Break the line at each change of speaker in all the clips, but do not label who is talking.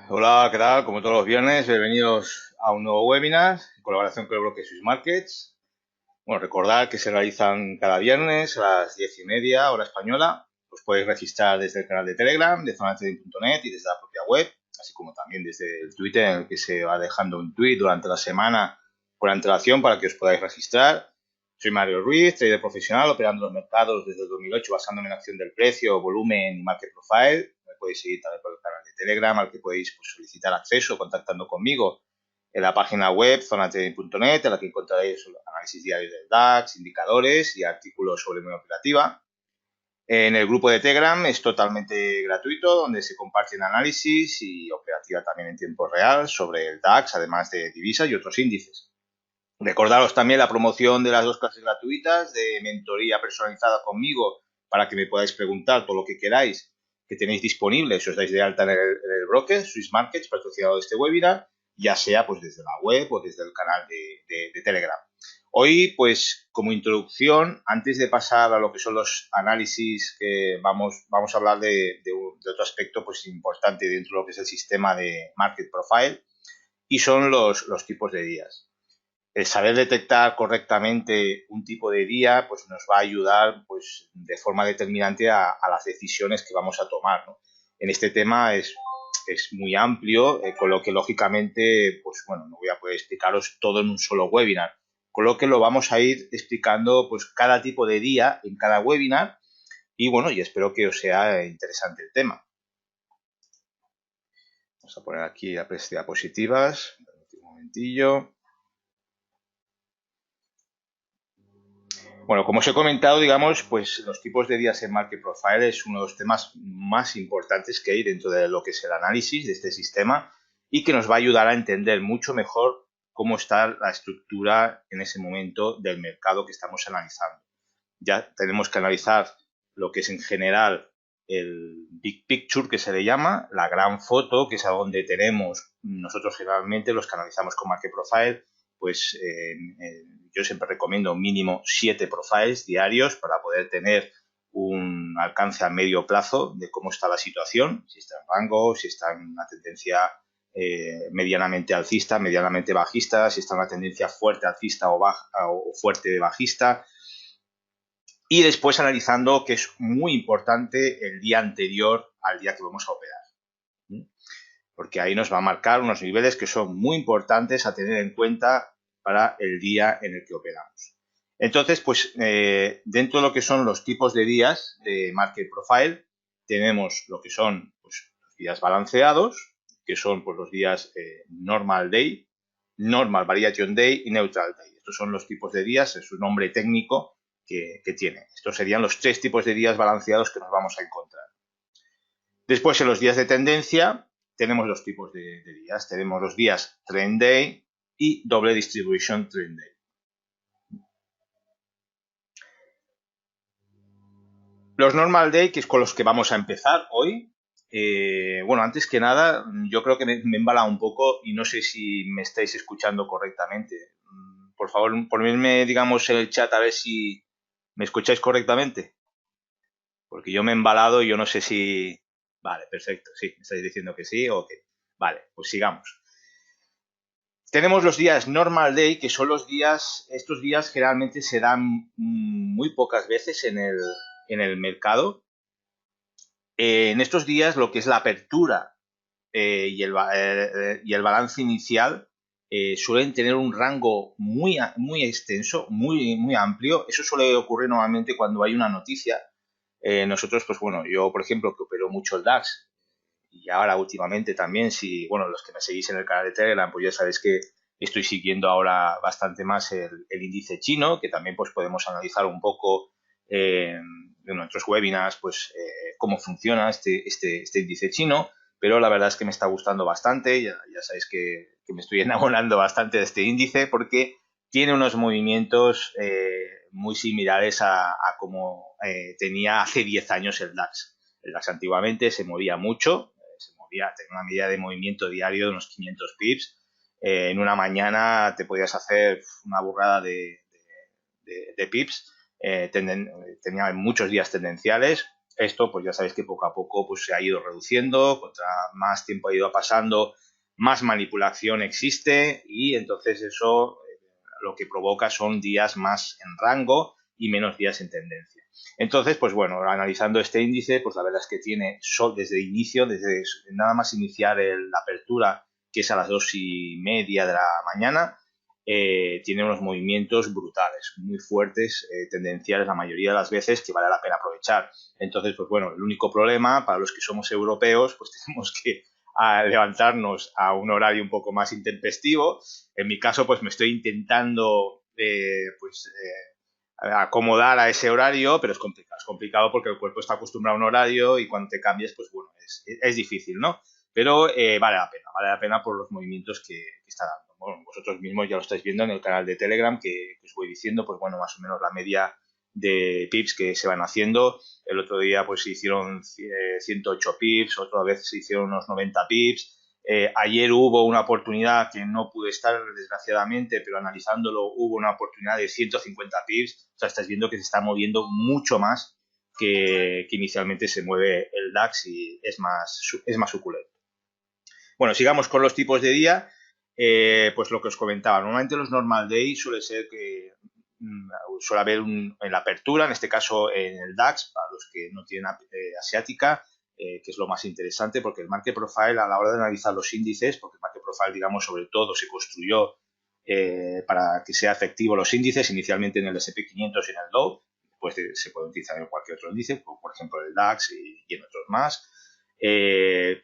Hola, ¿qué tal? Como todos los viernes, bienvenidos a un nuevo webinar en colaboración con el bloque Swiss Markets. Bueno, recordad que se realizan cada viernes a las 10:30 hora española. Os podéis registrar desde el canal de Telegram de zonatrading.net y desde la propia web, así como también desde el Twitter en el que se va dejando un tweet durante la semana con antelación para que os podáis registrar. Soy Mario Ruiz, trader profesional, operando los mercados desde el 2008 basándome en acción del precio, volumen y market profile. Me podéis seguir también por el canal de Telegram al que podéis solicitar acceso contactando conmigo en la página web zonatrading.net, en la que encontraréis análisis diarios del DAX, indicadores y artículos sobre memoria operativa. En el grupo de Telegram es totalmente gratuito, donde se comparten análisis y operativa también en tiempo real sobre el DAX, además de divisas y otros índices. Recordaros también la promoción de las 2 clases gratuitas de mentoría personalizada conmigo para que me podáis preguntar todo lo que queráis que tenéis disponible si os dais de alta en el broker Swiss Markets, patrocinado de este webinar, ya sea pues desde la web o desde el canal de Telegram. Hoy, pues como introducción, antes de pasar a lo que son los análisis, que vamos a hablar de otro aspecto pues importante dentro de lo que es el sistema de Market Profile, y son los tipos de días. El saber detectar correctamente un tipo de día pues nos va a ayudar pues de forma determinante a las decisiones que vamos a tomar, ¿no? En este tema es muy amplio, con lo que lógicamente pues bueno, no voy a poder explicaros todo en un solo webinar, con lo que lo vamos a ir explicando pues cada tipo de día en cada webinar y bueno, y espero que os sea interesante el tema. Vamos a poner aquí las diapositivas, un momentillo. Bueno, como os he comentado, digamos, pues los tipos de días en Market Profile es uno de los temas más importantes que hay dentro de lo que es el análisis de este sistema y que nos va a ayudar a entender mucho mejor cómo está la estructura en ese momento del mercado que estamos analizando. Ya tenemos que analizar lo que es en general el big picture, que se le llama, la gran foto, que es a donde tenemos nosotros generalmente los que analizamos con Market Profile, pues yo siempre recomiendo mínimo 7 profiles diarios para poder tener un alcance a medio plazo de cómo está la situación, si está en rango, si está en una tendencia medianamente alcista, medianamente bajista, si está en una tendencia fuerte alcista o, baja, o fuerte bajista. Y después analizando, que es muy importante, el día anterior al día que vamos a operar, porque ahí nos va a marcar unos niveles que son muy importantes a tener en cuenta para el día en el que operamos. Entonces, pues dentro de lo que son los tipos de días de Market Profile, tenemos lo que son pues, los días balanceados, que son pues, los días Normal Day, Normal Variation Day y Neutral Day. Estos son los tipos de días, es un nombre técnico que tiene. Estos serían los 3 tipos de días balanceados que nos vamos a encontrar. Después, en los días de tendencia, tenemos dos tipos de días. Tenemos los días Trend Day y doble Distribution Trend Day. Los Normal Day, que es con los que vamos a empezar hoy. Bueno, antes que nada, yo creo que me he embalado un poco y no sé si me estáis escuchando correctamente. Por favor, ponedme, digamos, en el chat a ver si me escucháis correctamente. Porque yo me he embalado y yo no sé si... Vale, perfecto, sí, me estáis diciendo que sí o que... Vale, pues sigamos. Tenemos los días Normal Day, que son los días... Estos días generalmente se dan muy pocas veces en el mercado. En estos días lo que es la apertura y el balance inicial suelen tener un rango muy extenso, muy amplio. Eso suele ocurrir normalmente cuando hay una noticia. Nosotros, pues bueno, yo por ejemplo que opero mucho el DAX y ahora últimamente también, si, bueno, los que me seguís en el canal de Telegram, pues ya sabéis que estoy siguiendo ahora bastante más el índice chino, que también pues podemos analizar un poco en nuestros webinars, pues cómo funciona este índice chino, pero la verdad es que me está gustando bastante, ya sabéis que me estoy enamorando bastante de este índice porque tiene unos movimientos muy similares a como tenía hace 10 años el DAX. El DAX antiguamente se movía mucho, tenía una medida de movimiento diario de unos 500 pips. En una mañana te podías hacer una burrada de pips. Tenía muchos días tendenciales Esto, pues ya sabéis que poco a poco pues, se ha ido reduciendo, contra más tiempo ha ido pasando, más manipulación existe y entonces eso lo que provoca son días más en rango y menos días en tendencia. Entonces, pues bueno, analizando este índice, pues la verdad es que tiene desde el inicio, desde nada más iniciar la apertura, que es a las 2:30 de la mañana, tiene unos movimientos brutales, muy fuertes, tendenciales la mayoría de las veces, que vale la pena aprovechar. Entonces, pues bueno, el único problema para los que somos europeos, pues tenemos que levantarnos a un horario un poco más intempestivo. En mi caso, pues me estoy intentando acomodar a ese horario, pero es complicado. Es complicado porque el cuerpo está acostumbrado a un horario y cuando te cambies, pues bueno, es difícil, ¿no? Pero vale la pena por los movimientos que está dando. Bueno, vosotros mismos ya lo estáis viendo en el canal de Telegram que os voy diciendo, pues bueno, más o menos la media de pips que se van haciendo. El otro día pues se hicieron 108 pips, otra vez se hicieron unos 90 pips. Ayer hubo una oportunidad que no pude estar, desgraciadamente, pero analizándolo hubo una oportunidad de 150 pips. O sea, estáis viendo que se está moviendo mucho más que inicialmente se mueve el DAX y es más suculento. Bueno, sigamos con los tipos de día. Pues lo que os comentaba, normalmente los normal day suele ser que suele haber en la apertura, en este caso en el DAX, para los que no tienen asiática, que es lo más interesante, porque el Market Profile a la hora de analizar los índices, porque el Market Profile, digamos, sobre todo se construyó para que sea efectivo los índices, inicialmente en el S&P 500 y en el Dow, pues se puede utilizar en cualquier otro índice, como por ejemplo el DAX y en otros más. Es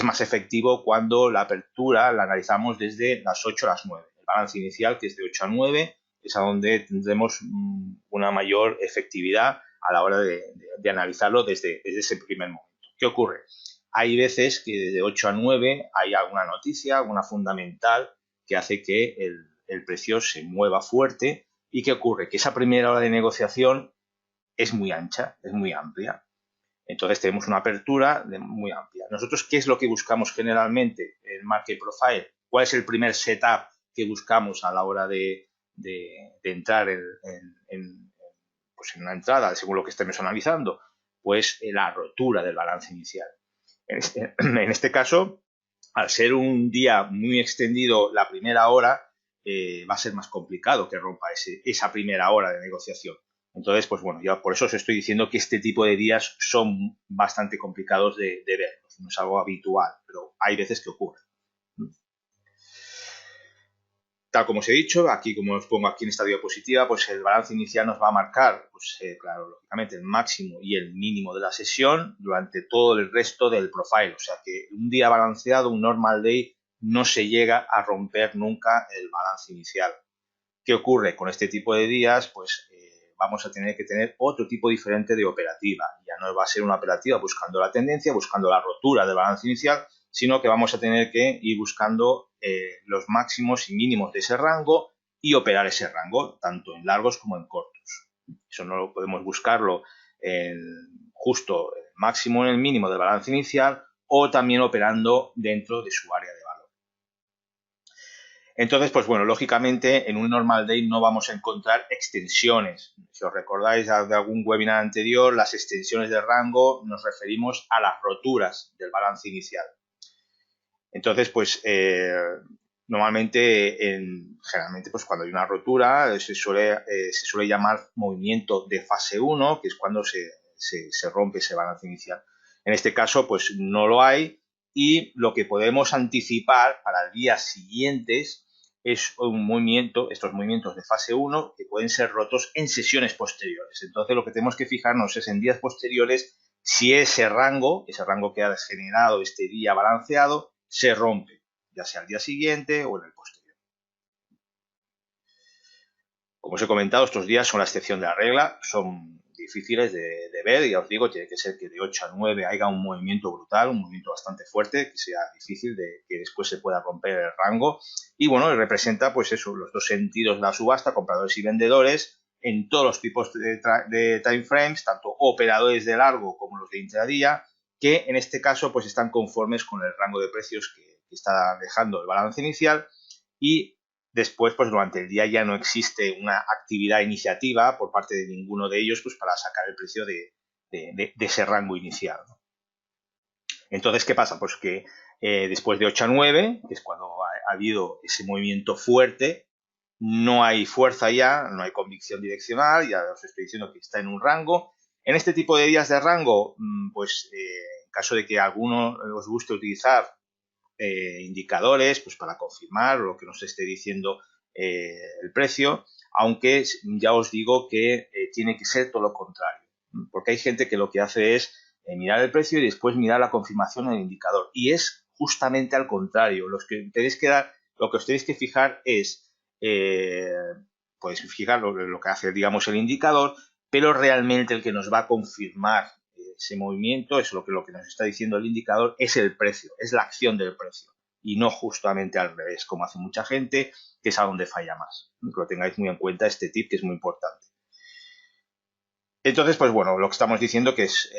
más efectivo cuando la apertura la analizamos desde las 8 a las 9. El balance inicial, que es de 8 a 9, es a donde tendremos una mayor efectividad a la hora de analizarlo desde ese primer momento. ¿Qué ocurre? Hay veces que desde 8 a 9 hay alguna noticia, alguna fundamental que hace que el precio se mueva fuerte. ¿Y qué ocurre? Que esa primera hora de negociación es muy ancha, es muy amplia. Entonces tenemos una apertura muy amplia. Nosotros, ¿qué es lo que buscamos generalmente en Market Profile? ¿Cuál es el primer setup que buscamos a la hora de entrar pues en una entrada, según lo que estemos analizando? Pues la rotura del balance inicial. En este caso, al ser un día muy extendido la primera hora, va a ser más complicado que rompa esa primera hora de negociación. Entonces, pues bueno, ya por eso os estoy diciendo que este tipo de días son bastante complicados de ver. No es algo habitual, pero hay veces que ocurre. Tal como os he dicho, aquí como os pongo aquí en esta diapositiva, pues el balance inicial nos va a marcar, pues claro, lógicamente el máximo y el mínimo de la sesión durante todo el resto del profile. O sea que un día balanceado, un normal day, no se llega a romper nunca el balance inicial. ¿Qué ocurre con este tipo de días? Pues vamos a tener que tener otro tipo diferente de operativa. Ya no va a ser una operativa buscando la tendencia, buscando la rotura del balance inicial, sino que vamos a tener que ir buscando los máximos y mínimos de ese rango y operar ese rango, tanto en largos como en cortos. Eso no lo podemos buscarlo justo el máximo en el mínimo del balance inicial o también operando dentro de su área de valor. Entonces, pues bueno, lógicamente en un normal day no vamos a encontrar extensiones. Si os recordáis de algún webinar anterior, las extensiones de rango nos referimos a las roturas del balance inicial. Entonces, pues normalmente, generalmente, pues cuando hay una rotura se suele llamar movimiento de fase 1, que es cuando se rompe ese balance inicial. En este caso, pues no lo hay y lo que podemos anticipar para días siguientes es estos movimientos de fase 1 que pueden ser rotos en sesiones posteriores. Entonces, lo que tenemos que fijarnos es en días posteriores si ese rango que ha generado este día balanceado se rompe, ya sea al día siguiente o en el posterior. Como os he comentado, estos días son la excepción de la regla, son difíciles de ver, ya os digo, tiene que ser que de 8 a 9 haya un movimiento brutal, un movimiento bastante fuerte, que sea difícil de que después se pueda romper el rango. Y bueno, representa pues eso, los dos sentidos de la subasta, compradores y vendedores, en todos los tipos de time frames, tanto operadores de largo como los de intradía, que en este caso pues están conformes con el rango de precios que está dejando el balance inicial y después, pues durante el día ya no existe una actividad iniciativa por parte de ninguno de ellos pues para sacar el precio de de ese rango inicial, ¿no? Entonces, ¿qué pasa? Pues que después de 8 a 9, que es cuando ha habido ese movimiento fuerte, no hay fuerza ya, no hay convicción direccional, ya os estoy diciendo que está en un rango. En este tipo de días de rango, pues en caso de que a alguno os guste utilizar indicadores, pues para confirmar lo que nos esté diciendo el precio, aunque ya os digo que tiene que ser todo lo contrario, porque hay gente que lo que hace es mirar el precio y después mirar la confirmación en el indicador, y es justamente al contrario. Lo que os tenéis que fijar es pues fijar lo que hace, digamos, el indicador, pero realmente el que nos va a confirmar ese movimiento, es lo que nos está diciendo el indicador, es el precio, es la acción del precio, y no justamente al revés, como hace mucha gente, que es a donde falla más. Que lo tengáis muy en cuenta, este tip, que es muy importante. Entonces, pues bueno, lo que estamos diciendo que es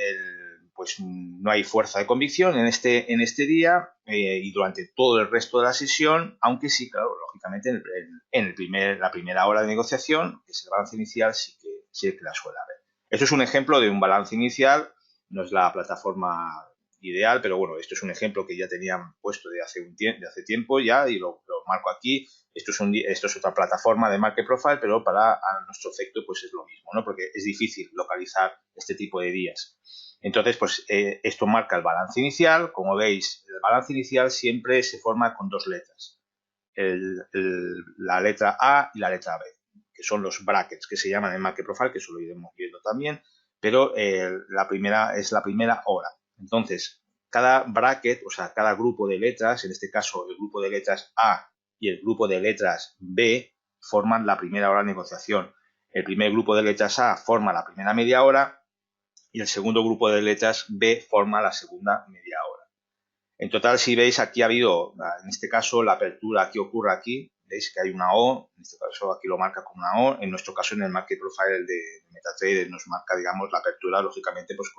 pues no hay fuerza de convicción en este día y durante todo el resto de la sesión, aunque sí, claro, lógicamente la primera hora de negociación, que es el balance inicial, sí que la suele haber. Esto es un ejemplo de un balance inicial, no es la plataforma ideal, pero bueno, esto es un ejemplo que ya tenían puesto de hace tiempo ya, y lo marco aquí. Esto es otra plataforma de Market Profile, pero a nuestro efecto pues es lo mismo, ¿no? Porque es difícil localizar este tipo de días. Entonces, pues esto marca el balance inicial. Como veis, el balance inicial siempre se forma con dos letras. La letra A y la letra B, que son los brackets que se llaman en Market Profile, que eso lo iremos viendo también, pero la primera es la primera hora. Entonces, cada bracket, o sea, cada grupo de letras, en este caso el grupo de letras A y el grupo de letras B, forman la primera hora de negociación. El primer grupo de letras A forma la primera media hora y el segundo grupo de letras B forma la segunda media hora. En total, si veis, aquí ha habido, en este caso, la apertura que ocurre aquí, veis que hay una O, en este caso aquí lo marca con una O, en nuestro caso en el Market Profile, el de MetaTrader, nos marca, digamos, la apertura, lógicamente, pues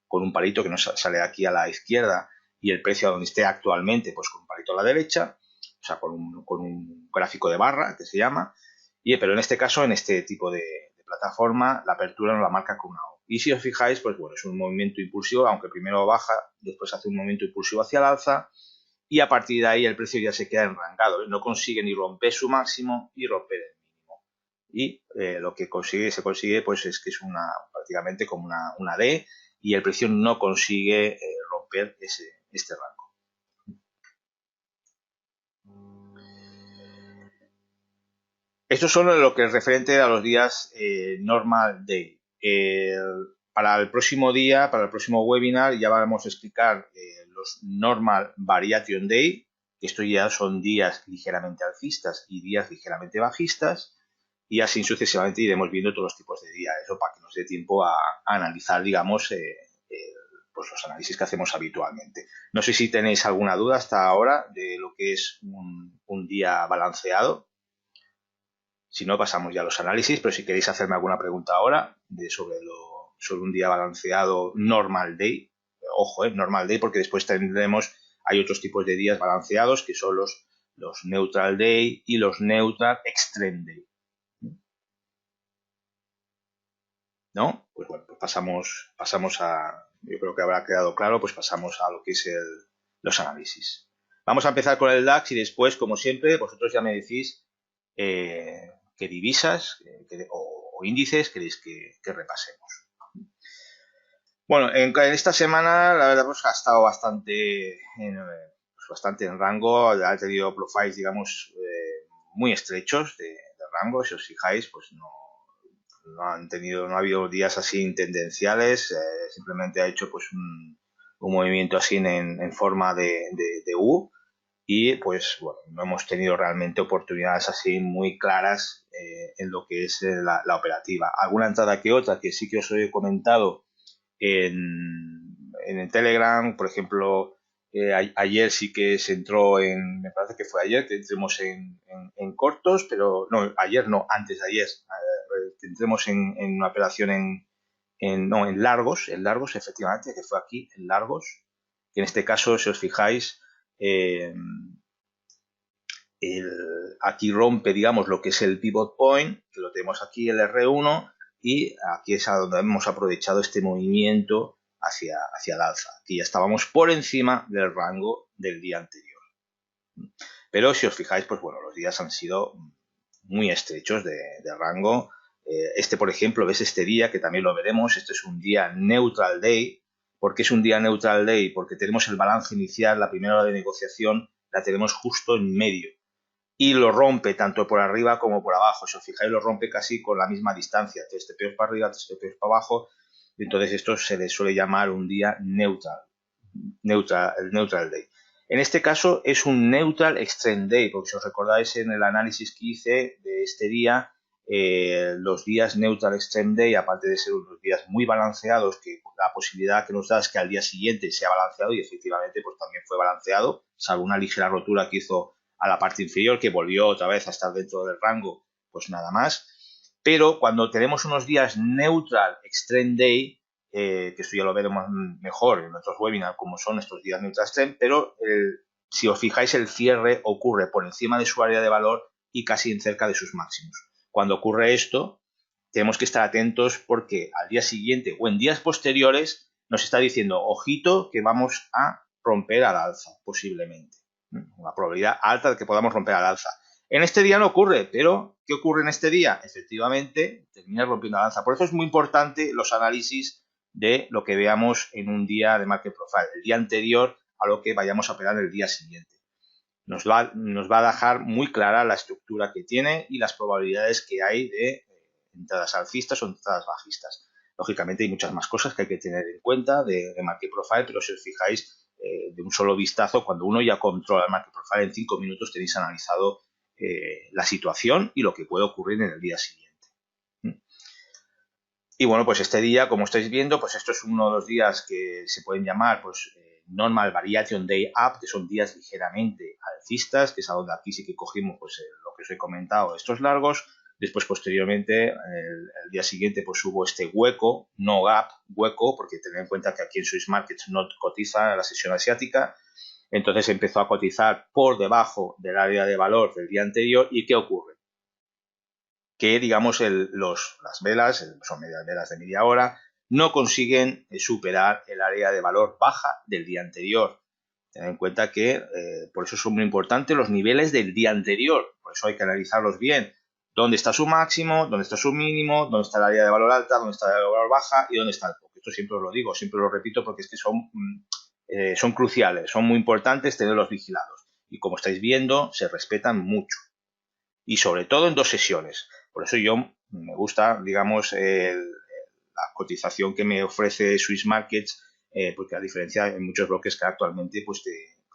con un palito que nos sale aquí a la izquierda, y el precio a donde esté actualmente, pues con un palito a la derecha, o sea, con un gráfico de barra, que se llama, pero en este caso, en este tipo de plataforma, la apertura nos la marca con una O. Y si os fijáis, pues bueno, es un movimiento impulsivo, aunque primero baja, después hace un movimiento impulsivo hacia el alza, y a partir de ahí el precio ya se queda enrangado, no consigue ni romper su máximo ni romper el mínimo. Y lo que se consigue pues es que es prácticamente como una D, y el precio no consigue romper este rango. Estos son lo que es referente a los días normal day. Para el próximo día, para el próximo webinar, ya vamos a explicar los normal variation day, que estos ya son días ligeramente alcistas y días ligeramente bajistas, y así sucesivamente iremos viendo todos los tipos de días, eso para que nos dé tiempo a analizar, digamos, pues los análisis que hacemos habitualmente. No sé si tenéis alguna duda hasta ahora de lo que es un día balanceado. Si no, pasamos ya a los análisis, pero si queréis hacerme alguna pregunta ahora sobre un día balanceado normal day, ojo, normal day, porque después hay otros tipos de días balanceados que son los neutral day y los neutral extreme day. ¿No? Pues bueno, pues pasamos yo creo que habrá quedado claro, pues pasamos a lo que es los análisis. Vamos a empezar con el DAX y después, como siempre, vosotros ya me decís qué divisas o índices queréis que repasemos. Bueno, en esta semana la verdad pues ha estado bastante en rango, ha tenido profiles, digamos, muy estrechos de rango. Si os fijáis, pues no ha habido días así tendenciales, simplemente ha hecho pues un movimiento así en forma de U, y pues bueno, no hemos tenido realmente oportunidades así muy claras en lo que es la operativa. Alguna entrada que otra que sí que os he comentado en el Telegram, por ejemplo, ayer sí que se entró me parece que fue ayer, que entremos en cortos, pero no, ayer no, antes de ayer, entremos en una operación en largos, efectivamente, que fue aquí, en largos, que en este caso, si os fijáis, aquí rompe, digamos, lo que es el pivot point, que lo tenemos aquí, el R1, y aquí es a donde hemos aprovechado este movimiento hacia el alza. Aquí ya estábamos por encima del rango del día anterior. Pero si os fijáis, pues bueno, los días han sido muy estrechos de rango. Por ejemplo, ves este día, que también lo veremos, este es un día neutral day. ¿Por qué es un día neutral day? Porque tenemos el balance inicial, la primera hora de negociación, la tenemos justo en medio. Y lo rompe tanto por arriba como por abajo. Si os fijáis, lo rompe casi con la misma distancia. 3 TPOs para arriba, 3 TPOs para abajo. Entonces esto se le suele llamar un día neutral. El neutral day. En este caso es un neutral extreme day, porque si os recordáis en el análisis que hice de este día, los días neutral extreme day, aparte de ser unos días muy balanceados, que la posibilidad que nos da es que al día siguiente sea balanceado, y efectivamente pues también fue balanceado, salvo una ligera rotura que hizo a la parte inferior, que volvió otra vez a estar dentro del rango, pues nada más. Pero cuando tenemos unos días neutral extreme day, que esto ya lo veremos mejor en otros webinars como son estos días neutral extreme, pero si os fijáis, el cierre ocurre por encima de su área de valor y casi en cerca de sus máximos. Cuando ocurre esto, tenemos que estar atentos porque al día siguiente o en días posteriores nos está diciendo, ojito, que vamos a romper al alza, posiblemente. Una probabilidad alta de que podamos romper al alza. En este día no ocurre, pero ¿qué ocurre en este día? Efectivamente, termina rompiendo al alza. Por eso es muy importante los análisis de lo que veamos en un día de market profile, el día anterior a lo que vayamos a operar el día siguiente. Nos va a dejar muy clara la estructura que tiene y las probabilidades que hay de entradas alcistas o entradas bajistas. Lógicamente hay muchas más cosas que hay que tener en cuenta de market profile, pero si os fijáis de un solo vistazo, cuando uno ya controla el market profile, en 5 minutos tenéis analizado la situación y lo que puede ocurrir en el día siguiente. Y bueno, pues este día, como estáis viendo, pues esto es uno de los días que se pueden llamar pues normal variation day up, que son días ligeramente alcistas, que es a donde aquí sí que cogimos pues lo que os he comentado, estos largos. Después, posteriormente, el día siguiente, pues hubo este hueco, no gap, hueco, porque tened en cuenta que aquí en Swiss Markets no cotiza la sesión asiática. Entonces empezó a cotizar por debajo del área de valor del día anterior. ¿Y qué ocurre? Que, digamos, las velas, son medias velas de media hora, no consiguen superar el área de valor baja del día anterior. Tened en cuenta que por eso son muy importantes los niveles del día anterior. Por eso hay que analizarlos bien. ¿Dónde está su máximo? ¿Dónde está su mínimo? ¿Dónde está el área de valor alta? ¿Dónde está el área de valor baja? ¿Y dónde está el POC? Esto siempre os lo digo, siempre lo repito porque es que son cruciales, son muy importantes tenerlos vigilados. Y como estáis viendo, se respetan mucho. Y sobre todo en 2 sesiones. Por eso yo me gusta, digamos, la cotización que me ofrece Swiss Markets, porque a diferencia de muchos brokers que actualmente pues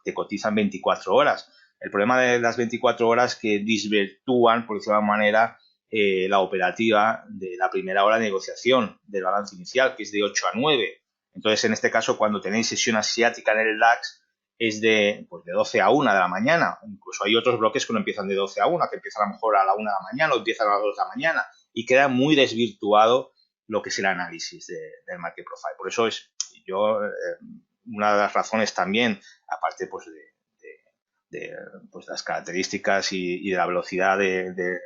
te cotizan 24 horas. El problema de las 24 horas es que desvirtúan, por decirlo de alguna manera, la operativa de la primera hora de negociación del balance inicial, que es de 8 a 9. Entonces, en este caso, cuando tenéis sesión asiática en el DAX, es de 12 a 1 de la mañana. Incluso hay otros bloques que no empiezan de 12 a 1, que empiezan a lo mejor a la 1 de la mañana o empiezan a las 2 de la mañana, y queda muy desvirtuado lo que es el análisis del market profile. Por eso es una de las razones también, aparte pues de las características y de la velocidad de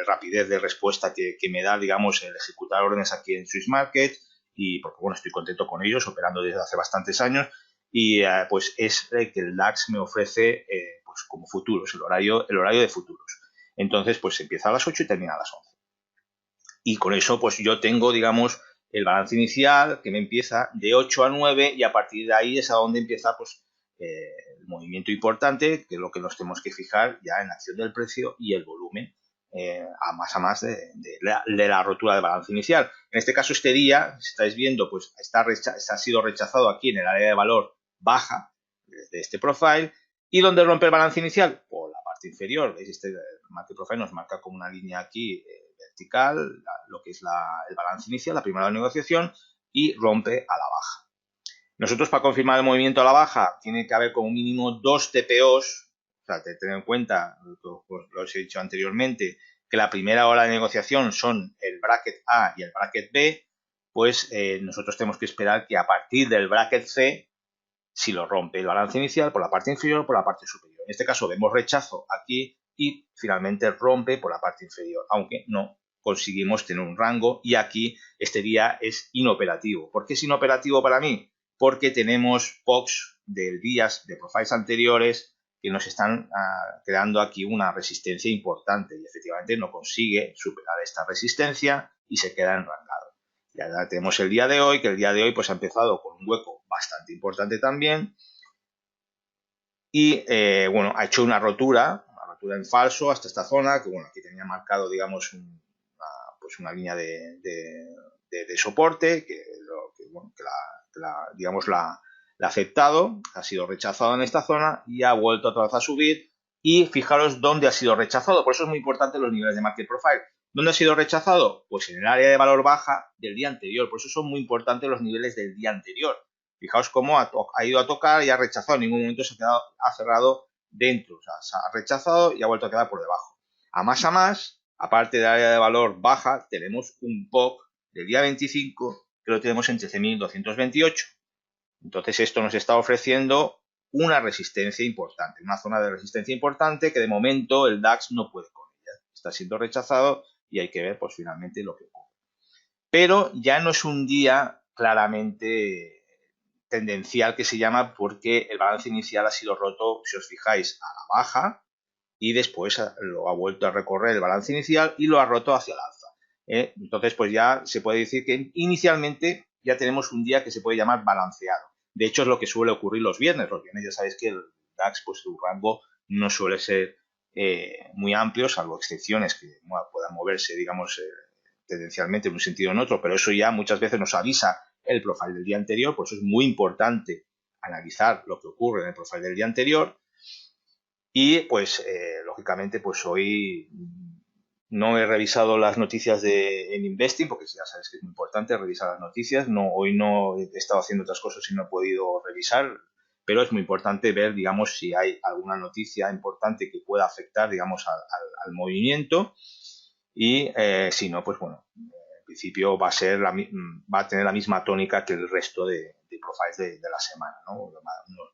rapidez de respuesta que me da, digamos, el ejecutar órdenes aquí en Swiss Market, y porque bueno, estoy contento con ellos, operando desde hace bastantes años, y pues es que el DAX me ofrece pues como futuros, el horario de futuros. Entonces, pues empieza a las 8 y termina a las 11. Y con eso, pues yo tengo, digamos, el balance inicial que me empieza de 8 a 9, y a partir de ahí es a donde empieza pues el movimiento importante, que es lo que nos tenemos que fijar ya en la acción del precio y el volumen a más de la rotura de balance inicial. En este caso, este día, si estáis viendo, pues ha sido rechazado aquí en el área de valor baja de este profile. ¿Y dónde rompe el balance inicial? Por la parte inferior. ¿Veis? Este market profile nos marca como una línea aquí vertical, lo que es el balance inicial, la primera negociación, y rompe a la baja. Nosotros, para confirmar el movimiento a la baja, tiene que haber como mínimo 2 TPOs. O sea, tener en cuenta, pues, lo he dicho anteriormente, que la primera hora de negociación son el bracket A y el bracket B. Pues nosotros tenemos que esperar que a partir del bracket C, si lo rompe el balance inicial por la parte inferior o por la parte superior. En este caso vemos rechazo aquí y finalmente rompe por la parte inferior, aunque no conseguimos tener un rango y aquí este día es inoperativo. ¿Por qué es inoperativo para mí? Porque tenemos POCs de días de profiles anteriores que nos están creando aquí una resistencia importante y efectivamente no consigue superar esta resistencia y se queda enrangado. Ya tenemos el día de hoy, que el día de hoy pues ha empezado con un hueco bastante importante también y bueno, ha hecho una rotura en falso hasta esta zona, que bueno, aquí tenía marcado, digamos, pues una línea de soporte bueno, digamos, la ha aceptado, ha sido rechazado en esta zona y ha vuelto otra vez a subir. Y fijaros dónde ha sido rechazado. Por eso es muy importante los niveles de Market Profile. ¿Dónde ha sido rechazado? Pues en el área de valor baja del día anterior. Por eso son muy importantes los niveles del día anterior. Fijaos cómo ha ido a tocar y ha rechazado. En ningún momento se ha cerrado dentro. O sea, se ha rechazado y ha vuelto a quedar por debajo. A más, aparte del área de valor baja, tenemos un POC del día 25 que lo tenemos en 13.228. Entonces esto nos está ofreciendo una resistencia importante, una zona de resistencia importante que de momento el DAX no puede con ella. Está siendo rechazado y hay que ver pues finalmente lo que ocurre. Pero ya no es un día claramente tendencial que se llama porque el balance inicial ha sido roto, si os fijáis, a la baja y después lo ha vuelto a recorrer el balance inicial y lo ha roto hacia el alza. Entonces pues ya se puede decir que inicialmente ya tenemos un día que se puede llamar balanceado. De hecho, es lo que suele ocurrir los viernes. Los viernes ya sabéis que el DAX, pues su rango no suele ser muy amplio, salvo excepciones que puedan moverse, digamos, tendencialmente en un sentido o en otro, pero eso ya muchas veces nos avisa el profile del día anterior, por eso es muy importante analizar lo que ocurre en el profile del día anterior. Y pues, lógicamente, pues hoy no he revisado las noticias en Investing, porque ya sabes que es muy importante revisar las noticias. Hoy no he estado haciendo otras cosas y no he podido revisar, pero es muy importante ver, digamos, si hay alguna noticia importante que pueda afectar, digamos, al movimiento. Y si no, pues bueno, en principio va a tener la misma tónica que el resto de profiles de la semana, ¿no?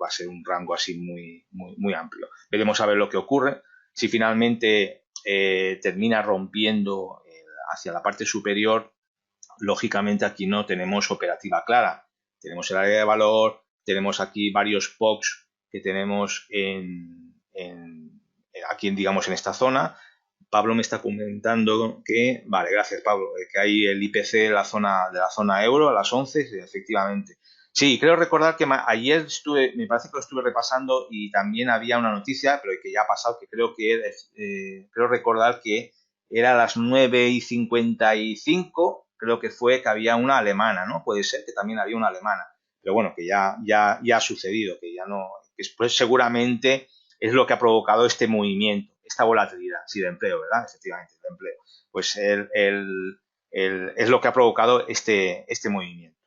Va a ser un rango así muy amplio. Veremos a ver lo que ocurre. Si finalmente termina rompiendo hacia la parte superior, lógicamente aquí no tenemos operativa clara. Tenemos el área de valor, tenemos aquí varios POCs que tenemos aquí, digamos, en esta zona. Pablo me está comentando que, vale, gracias Pablo, que hay el IPC de la zona euro a las 11, sí, efectivamente. Sí, creo recordar que ayer me parece que lo estuve repasando y también había una noticia, pero que ya ha pasado, que creo recordar que era a las 9:55, creo que fue que había una alemana, ¿no? Puede ser que también había una alemana, pero bueno, que ya ha sucedido, que ya no, que después seguramente es lo que ha provocado este movimiento, esta volatilidad, sí, de empleo, ¿verdad? Efectivamente, de empleo. Pues es lo que ha provocado este movimiento.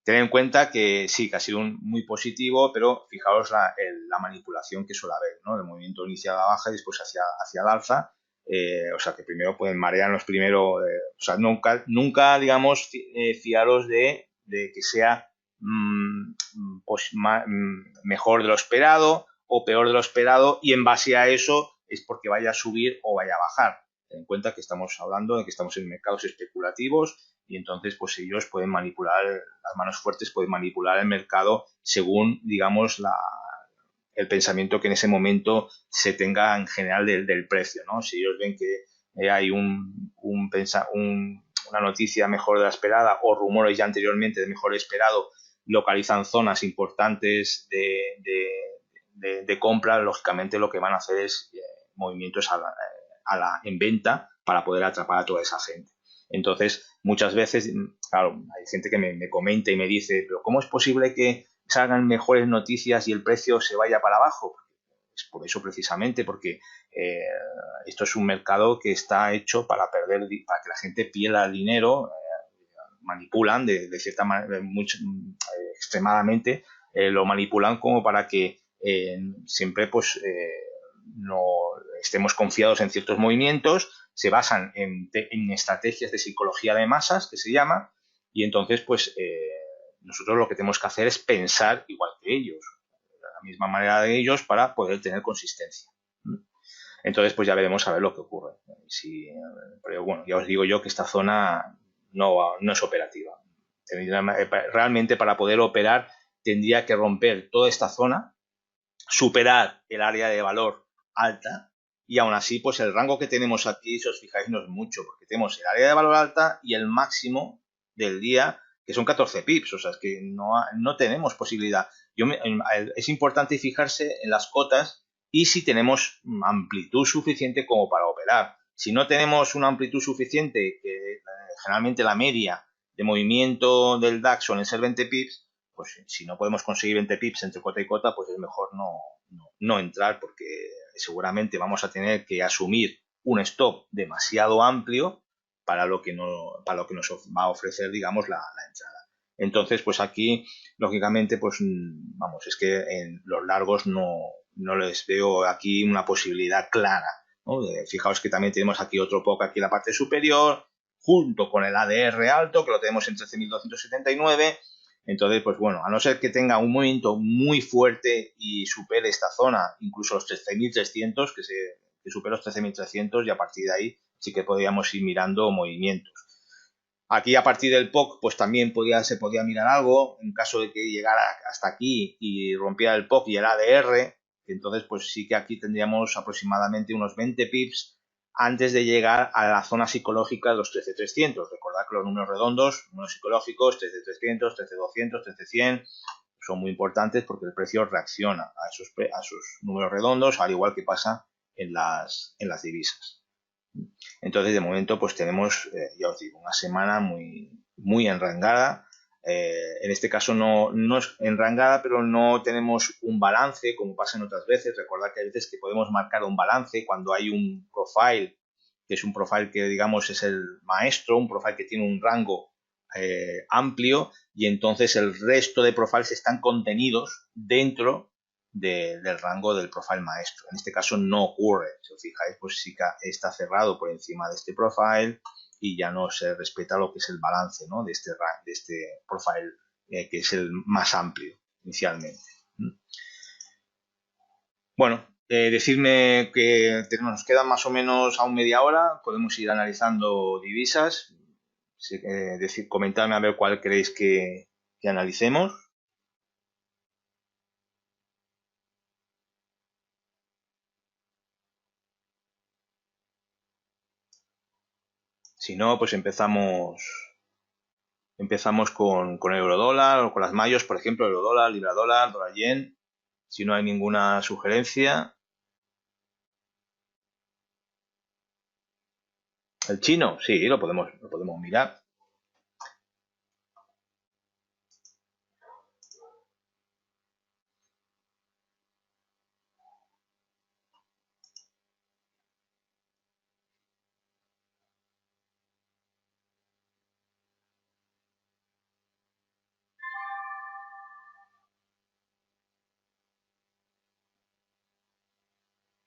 Tener en cuenta que sí, que ha sido muy positivo, pero fijaos la manipulación que suele haber, ¿no? El movimiento inicial a la baja y después hacia el alza. O sea, que primero pueden marearnos primero. O sea, nunca digamos, fiaros de que sea pues, mejor de lo esperado o peor de lo esperado y en base a eso es porque vaya a subir o vaya a bajar. Ten en cuenta que estamos hablando de que estamos en mercados especulativos y entonces pues ellos pueden manipular, las manos fuertes pueden manipular el mercado según, digamos, el pensamiento que en ese momento se tenga en general del precio, ¿no? Si ellos ven que hay una noticia mejor de la esperada o rumores ya anteriormente de mejor esperado, localizan zonas importantes de compra, lógicamente lo que van a hacer es movimientos en venta para poder atrapar a toda esa gente. Entonces, muchas veces, claro, hay gente que me comenta y me dice, pero ¿cómo es posible que salgan mejores noticias y el precio se vaya para abajo? Es por eso precisamente, porque esto es un mercado que está hecho para que la gente pierda el dinero, manipulan de cierta manera, extremadamente, lo manipulan como para que siempre pues no estemos confiados en ciertos movimientos, se basan en estrategias de psicología de masas, que se llama, y entonces pues nosotros lo que tenemos que hacer es pensar igual que ellos, de la misma manera de ellos para poder tener consistencia. Entonces, pues ya veremos a ver lo que ocurre. Si, pero bueno, ya os digo yo que esta zona no es operativa. Realmente para poder operar tendría que romper toda esta zona, superar el área de valor alta y aún así pues el rango que tenemos aquí, si os fijáis, no es mucho porque tenemos el área de valor alta y el máximo del día que son 14 pips, o sea, es que no tenemos posibilidad. Es importante fijarse en las cotas y si tenemos amplitud suficiente como para operar. Si no tenemos una amplitud suficiente, que generalmente la media de movimiento del DAX suelen ser 20 pips, pues si no podemos conseguir 20 pips entre cota y cota, pues es mejor no entrar porque seguramente vamos a tener que asumir un stop demasiado amplio para lo que nos va a ofrecer, digamos, la entrada. Entonces, pues aquí, lógicamente, pues vamos, es que en los largos no les veo aquí una posibilidad clara, ¿no? Fijaos que también tenemos aquí otro POC aquí en la parte superior, junto con el ADR alto, que lo tenemos en 13.279. Entonces, pues bueno, a no ser que tenga un movimiento muy fuerte y supere esta zona, incluso los 13.300, que supere los 13.300 y a partir de ahí sí que podríamos ir mirando movimientos. Aquí a partir del POC pues también se podía mirar algo en caso de que llegara hasta aquí y rompiera el POC y el ADR, que entonces pues sí que aquí tendríamos aproximadamente unos 20 pips antes de llegar a la zona psicológica de los 13.300. Recordad que los números redondos, números psicológicos, 13.300, 13.200, 13.100 son muy importantes porque el precio reacciona a esos números redondos, al igual que pasa en las divisas. Entonces, de momento, pues tenemos, ya os digo, una semana muy enrangada. En este caso no es enrangada, pero no tenemos un balance, como pasa en otras veces. Recordad que hay veces que podemos marcar un balance cuando hay un profile, que es un profile que, digamos, es el maestro, un profile que tiene un rango amplio, y entonces el resto de profiles están contenidos dentro del rango del profile maestro. En este caso no ocurre. Si os fijáis, pues sí que está cerrado por encima de este profile y ya no se respeta lo que es el balance, ¿no? de este profile que es el más amplio inicialmente. Bueno, decidme que nos quedan más o menos aún media hora. Podemos ir analizando divisas. Comentadme a ver cuál queréis que analicemos. Si no, pues empezamos con el eurodólar o con las mayos, por ejemplo, eurodólar, libra dólar, dólar yen. Si no hay ninguna sugerencia. El chino, sí, lo podemos mirar.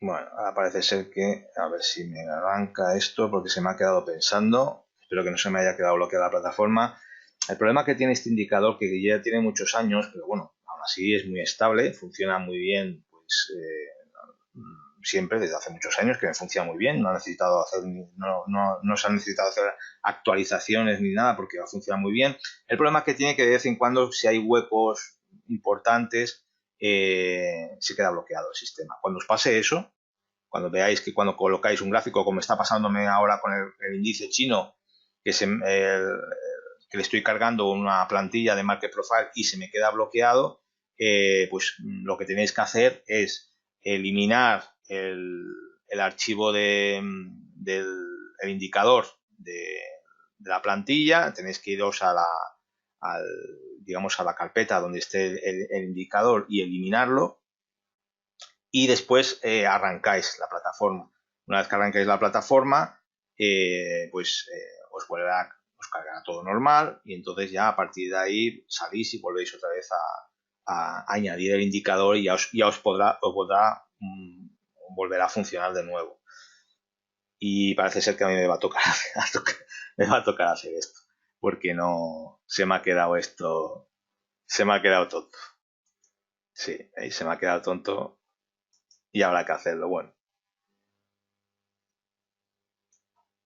Bueno, ahora parece ser que, a ver si me arranca esto porque se me ha quedado pensando. Espero que no se me haya quedado bloqueada la plataforma. El problema que tiene este indicador, que ya tiene muchos años, pero bueno, aún así es muy estable, funciona muy bien, pues siempre, desde hace muchos años, que me funciona muy bien. No se han necesitado hacer actualizaciones ni nada porque va a funcionar muy bien. El problema que tiene que de vez en cuando, si hay huecos importantes, se queda bloqueado el sistema. Cuando os pase eso, cuando veáis que cuando colocáis un gráfico, como está pasándome ahora con el índice chino, que le estoy cargando una plantilla de Market Profile y se me queda bloqueado, pues lo que tenéis que hacer es eliminar el archivo del el indicador de la plantilla, tenéis que iros al, digamos, a la carpeta donde esté el indicador y eliminarlo, y después arrancáis la plataforma. Una vez que arrancáis la plataforma, os cargará todo normal y entonces ya a partir de ahí salís y volvéis otra vez a añadir el indicador y ya os podrá volver a funcionar de nuevo. Y parece ser que a mí me va a tocar, me va a tocar hacer esto, porque no se me ha quedado tonto. Sí, ahí se me ha quedado tonto y habrá que hacerlo. Bueno,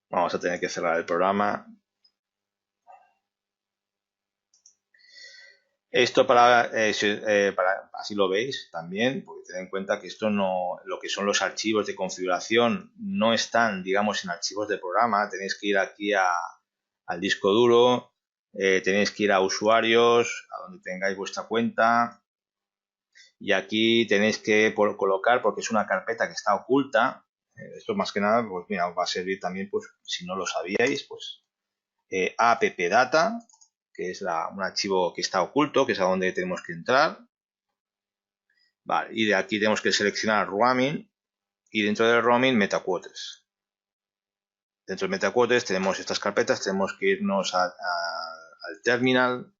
Vamos a tener que cerrar el programa. Esto así lo veis también, porque tened en cuenta que esto no, lo que son los archivos de configuración no están, digamos, en archivos de programa. Tenéis que ir aquí al disco duro, tenéis que ir a usuarios, a donde tengáis vuestra cuenta, y aquí tenéis que colocar, porque es una carpeta que está oculta. Esto más que nada, pues mira, os va a servir también, pues si no lo sabíais, pues appdata, que es un archivo que está oculto, que es a donde tenemos que entrar. Vale, y de aquí tenemos que seleccionar roaming y dentro del roaming metaquotes. Dentro de metaquotes tenemos estas carpetas, tenemos que irnos al terminal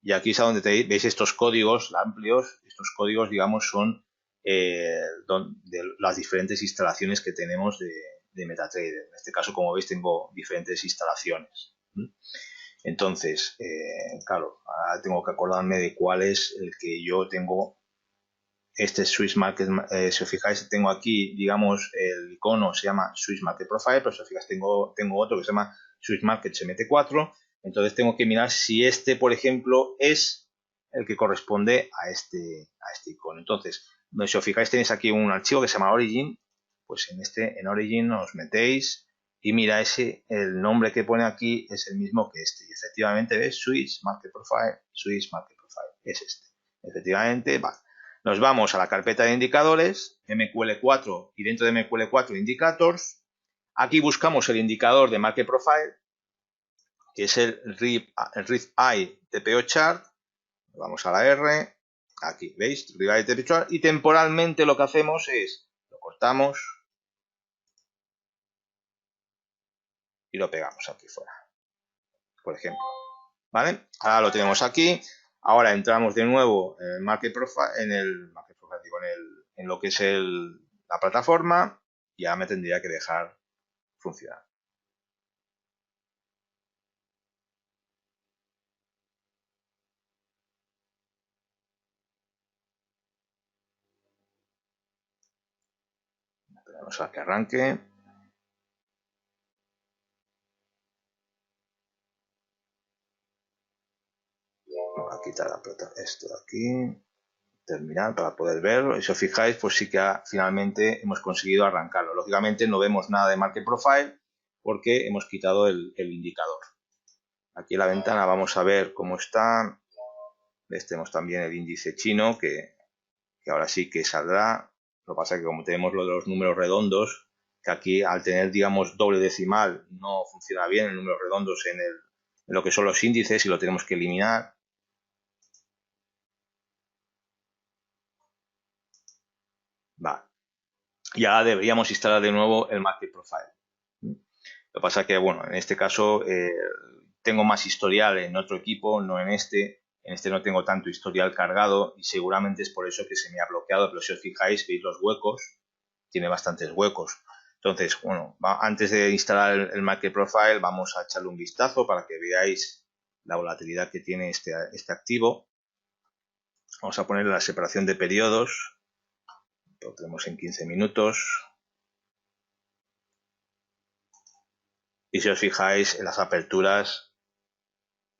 y aquí es a donde veis estos códigos amplios. Estos códigos, digamos, son de las diferentes instalaciones que tenemos de MetaTrader. En este caso, como veis, tengo diferentes instalaciones. Entonces, claro, ahora tengo que acordarme de cuál es el que yo tengo. Este Swiss Market, si os fijáis, tengo aquí, digamos, el icono se llama Swiss Market Profile, pero si os fijáis, tengo otro que se llama Swiss Market MT4. Entonces tengo que mirar si este, por ejemplo, es el que corresponde a este icono. Entonces, si os fijáis, tenéis aquí un archivo que se llama Origin. Pues en Origin os metéis y miráis el nombre que pone aquí es el mismo que este. Y efectivamente ves Swiss Market Profile, es este. Efectivamente, vale. Nos vamos a la carpeta de indicadores, MQL4, y dentro de MQL4 Indicators. Aquí buscamos el indicador de Market Profile, que es el RIFI TPO Chart. Vamos a la R, aquí, ¿veis? RIFI TPO Chart, y temporalmente lo que hacemos es, lo cortamos y lo pegamos aquí fuera, por ejemplo. ¿Vale? Ahora lo tenemos aquí. Ahora entramos de nuevo en el Market Profile, en lo que es la plataforma, y ya me tendría que dejar funcionar. Esperamos a que arranque. Voy a quitar esto de aquí, terminar para poder verlo. Y si os fijáis, pues sí que finalmente hemos conseguido arrancarlo. Lógicamente no vemos nada de Market Profile porque hemos quitado el indicador. Aquí en la ventana vamos a ver cómo está. Tenemos también el índice chino que ahora sí que saldrá. Lo que pasa es que como tenemos lo de los números redondos, que aquí al tener, digamos, doble decimal no funciona bien el número redondos en lo que son los índices y lo tenemos que eliminar. Vale. Ya deberíamos instalar de nuevo el Market Profile. Lo que pasa es que, bueno, en este caso tengo más historial en otro equipo, no en este. En este no tengo tanto historial cargado y seguramente es por eso que se me ha bloqueado. Pero si os fijáis, veis los huecos, tiene bastantes huecos. Entonces, bueno, antes de instalar el Market Profile, vamos a echarle un vistazo para que veáis la volatilidad que tiene este activo. Vamos a poner la separación de periodos. Lo tenemos en 15 minutos. Y si os fijáis en las aperturas,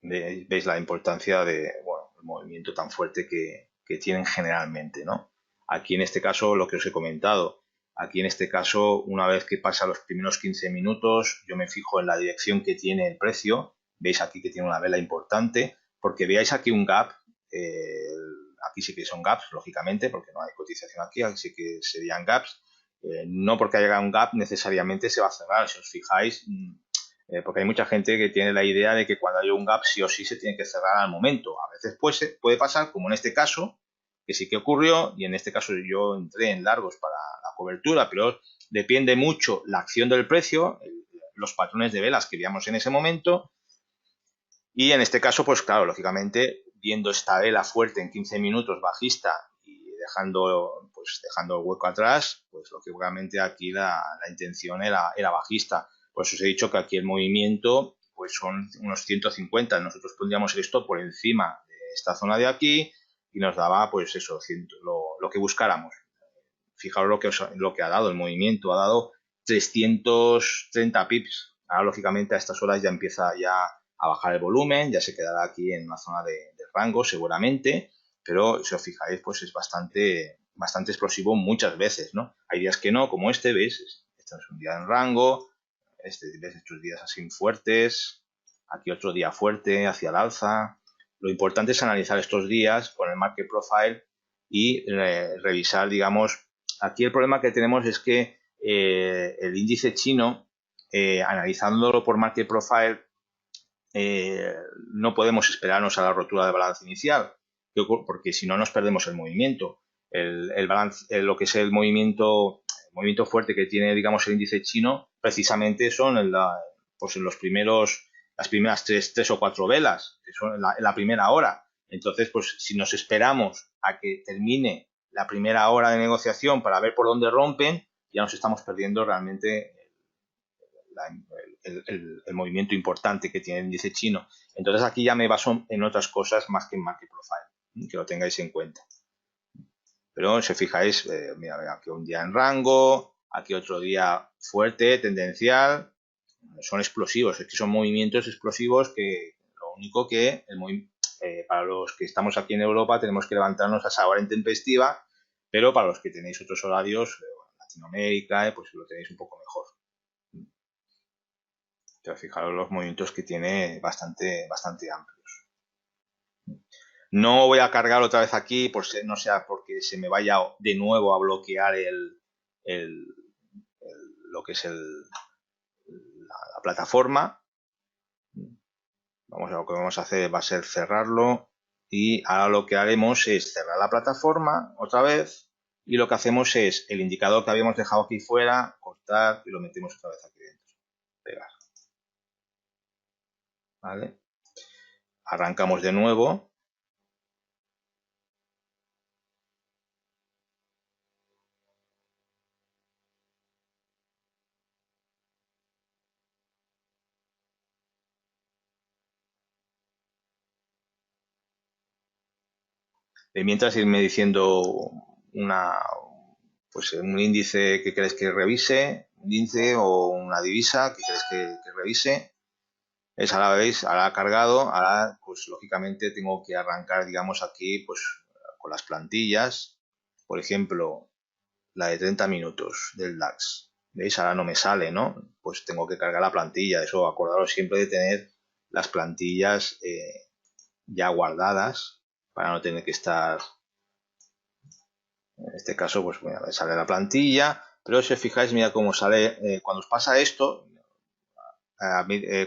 veis la importancia de, bueno, el movimiento tan fuerte que tienen generalmente, ¿no? Aquí en este caso, lo que os he comentado, aquí en este caso, una vez que pasa los primeros 15 minutos, yo me fijo en la dirección que tiene el precio. Veis aquí que tiene una vela importante, porque veáis aquí un gap. Aquí sí que son gaps, lógicamente, porque no hay cotización aquí sí que serían gaps. No porque haya un gap necesariamente se va a cerrar. Si os fijáis, porque hay mucha gente que tiene la idea de que cuando hay un gap sí o sí se tiene que cerrar al momento. A veces puede pasar, como en este caso, que sí que ocurrió, y en este caso yo entré en largos para la cobertura, pero depende mucho la acción del precio, los patrones de velas que veíamos en ese momento, y en este caso, pues claro, lógicamente, viendo esta vela fuerte en 15 minutos bajista y dejando el hueco atrás, pues lógicamente aquí la intención era bajista. Por eso os he dicho que aquí el movimiento pues son unos 150. Nosotros pondríamos el stop por encima de esta zona de aquí y nos daba pues eso, lo que buscáramos. Fijaros lo que ha dado el movimiento, ha dado 330 pips. Ahora, lógicamente, a estas horas ya empieza ya a bajar el volumen, ya se quedará aquí en una zona de rango seguramente, pero si os fijáis, pues es bastante explosivo muchas veces, ¿no? Hay días que no, como este, ¿veis? Este es un día en rango, ves estos días así fuertes, aquí otro día fuerte, hacia el alza. Lo importante es analizar estos días con el Market Profile y revisar, digamos, aquí el problema que tenemos es que el índice chino, analizándolo por Market Profile, no podemos esperarnos a la rotura de balance inicial, porque si no nos perdemos el movimiento. Lo que es el movimiento fuerte que tiene, digamos, el índice chino, precisamente son pues en las primeras tres o cuatro velas, que son en la primera hora. Entonces, pues si nos esperamos a que termine la primera hora de negociación para ver por dónde rompen, ya nos estamos perdiendo realmente el movimiento importante que tiene el índice chino. Entonces aquí ya me baso en otras cosas más que en Market Profile, que lo tengáis en cuenta. Pero si os fijáis, mira, aquí un día en rango, aquí otro día fuerte, tendencial, son explosivos, es que son movimientos explosivos que lo único que para los que estamos aquí en Europa tenemos que levantarnos a esa hora intempestiva, pero para los que tenéis otros horarios, Latinoamérica, pues lo tenéis un poco mejor. Fijaros los movimientos que tiene bastante amplios. No voy a cargar otra vez aquí, no sea porque se me vaya de nuevo a bloquear lo que es la plataforma. Lo que vamos a hacer va a ser cerrarlo y ahora lo que haremos es cerrar la plataforma otra vez y lo que hacemos es el indicador que habíamos dejado aquí fuera, cortar y lo metemos otra vez aquí dentro. Pegar. ¿Vale? Arrancamos de nuevo. Mientras irme diciendo pues un índice que queréis que revise, un índice o una divisa que queréis que revise. Ahora veis, ahora ha cargado, ahora pues lógicamente tengo que arrancar, digamos, aquí pues con las plantillas, por ejemplo, la de 30 minutos del DAX. ¿Veis? Ahora no me sale, ¿no? Pues tengo que cargar la plantilla. Eso, acordaros siempre de tener las plantillas ya guardadas para no tener que estar. En este caso, pues mira, me sale la plantilla, pero si os fijáis, mira cómo sale, cuando os pasa esto,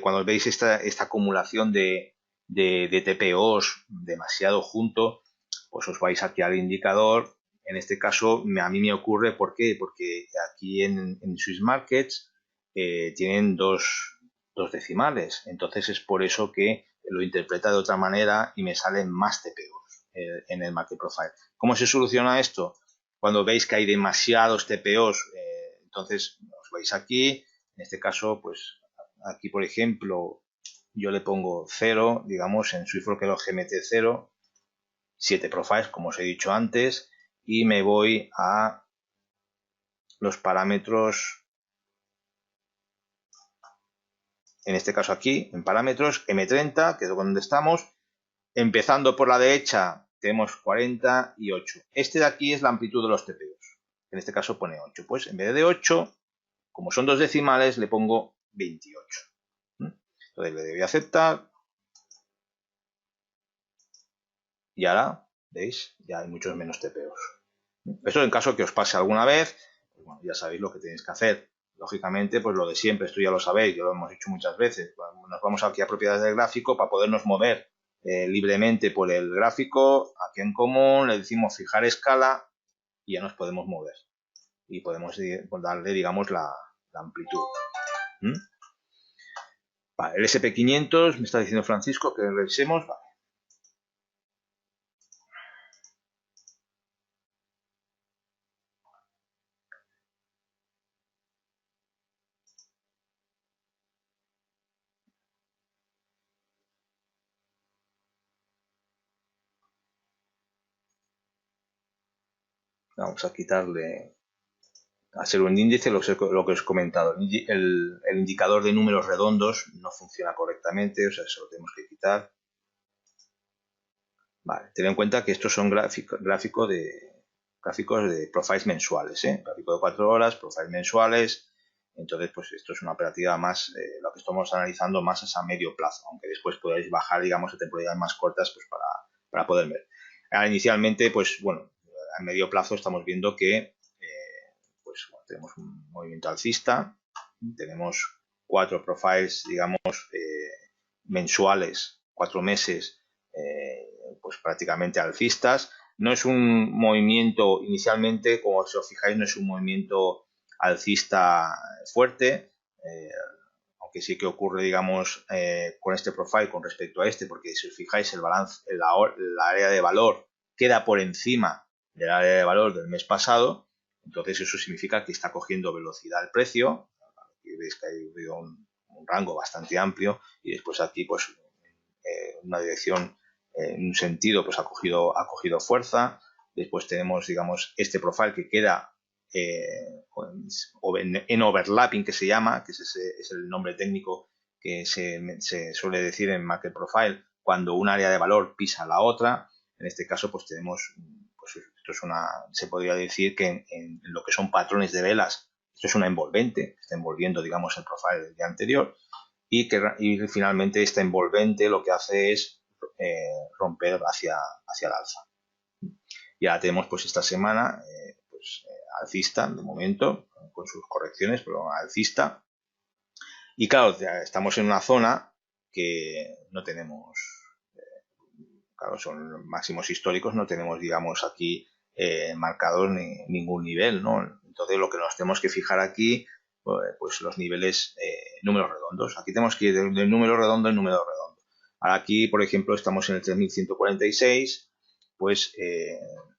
cuando veis esta acumulación de TPOs demasiado junto, pues os vais aquí al indicador. En este caso, a mí me ocurre, ¿por qué? Porque aquí en Swiss Markets tienen dos decimales, entonces es por eso que lo interpreta de otra manera y me salen más TPOs en el Market Profile. ¿Cómo se soluciona esto? Cuando veis que hay demasiados TPOs, entonces os vais aquí, en este caso, pues aquí, por ejemplo, yo le pongo 0, digamos, en SwiftBroker GMT 0, 7 profiles, como os he dicho antes, y me voy a los parámetros, en este caso aquí, en parámetros, M30, que es donde estamos. Empezando por la derecha, tenemos 48. Este de aquí es la amplitud de los TPOs. En este caso pone 8. Pues en vez de 8, como son dos decimales, le pongo 28. Entonces le doy a aceptar. Y ahora, ¿veis? Ya hay muchos menos TPOs. Esto en caso que os pase alguna vez, pues bueno, ya sabéis lo que tenéis que hacer. Lógicamente, pues lo de siempre, esto ya lo sabéis, ya lo hemos dicho muchas veces. Nos vamos aquí a propiedades del gráfico para podernos mover libremente por el gráfico. Aquí en común le decimos fijar escala y ya nos podemos mover. Y podemos darle, digamos, la amplitud. Vale, el SP500, me está diciendo Francisco que revisemos. Vale. Vamos a quitarle Al ser un índice, lo que os he comentado, el indicador de números redondos no funciona correctamente, o sea, eso lo tenemos que quitar. Vale, ten en cuenta que estos son gráficos de profiles mensuales, ¿eh? Gráfico de 4 horas, profiles mensuales. Entonces, pues esto es una operativa más, lo que estamos analizando más es a medio plazo, aunque después podáis bajar, digamos, a temporalidades más cortas, pues para poder ver. Ahora, inicialmente, pues bueno, a medio plazo estamos viendo que pues bueno, tenemos un movimiento alcista, tenemos 4 profiles, digamos, mensuales, 4 meses, pues prácticamente alcistas. No es un movimiento, inicialmente, como si os fijáis, no es un movimiento alcista fuerte, aunque sí que ocurre, digamos, con este profile con respecto a este, porque si os fijáis, el balance, la área de valor queda por encima del área de valor del mes pasado, entonces eso significa que está cogiendo velocidad el precio. Aquí veis que hay un rango bastante amplio y después aquí, pues, una dirección, en un sentido, pues ha cogido fuerza. Después tenemos, digamos, este profile que queda en overlapping, que se llama, que es el nombre técnico que se suele decir en Market Profile, cuando un área de valor pisa la otra. En este caso, pues tenemos, pues esto es se podría decir que en lo que son patrones de velas, esto es una envolvente, está envolviendo, digamos, el profile del día anterior, y finalmente esta envolvente lo que hace es romper hacia el alza. Y ahora tenemos, pues, esta semana, pues, alcista de momento, con sus correcciones, pero alcista. Y claro, estamos en una zona que no tenemos, claro, son máximos históricos, no tenemos, digamos, aquí marcados ningún nivel, ¿no? Entonces lo que nos tenemos que fijar aquí, pues los niveles, números redondos. Aquí tenemos que ir del número redondo al número redondo. Ahora aquí, por ejemplo, estamos en el 3146, pues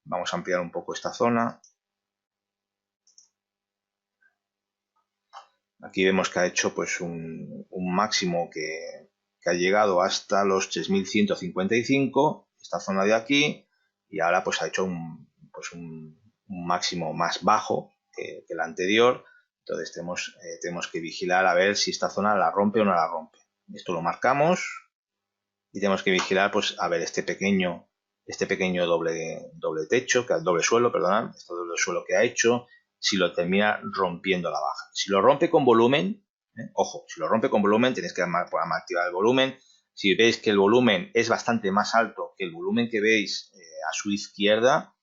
vamos a ampliar un poco esta zona. Aquí vemos que ha hecho, pues, un máximo que ha llegado hasta los 3155, esta zona de aquí, y ahora pues ha hecho un máximo más bajo que el anterior. Entonces tenemos que vigilar a ver si esta zona la rompe o no la rompe. Esto lo marcamos y tenemos que vigilar, pues, a ver este pequeño doble techo, doble suelo, perdonad, este doble suelo que ha hecho, si lo termina rompiendo a la baja. Si lo rompe con volumen, ojo, si lo rompe con volumen tenéis que activar el volumen. Si veis que el volumen es bastante más alto que el volumen que veis a su izquierda,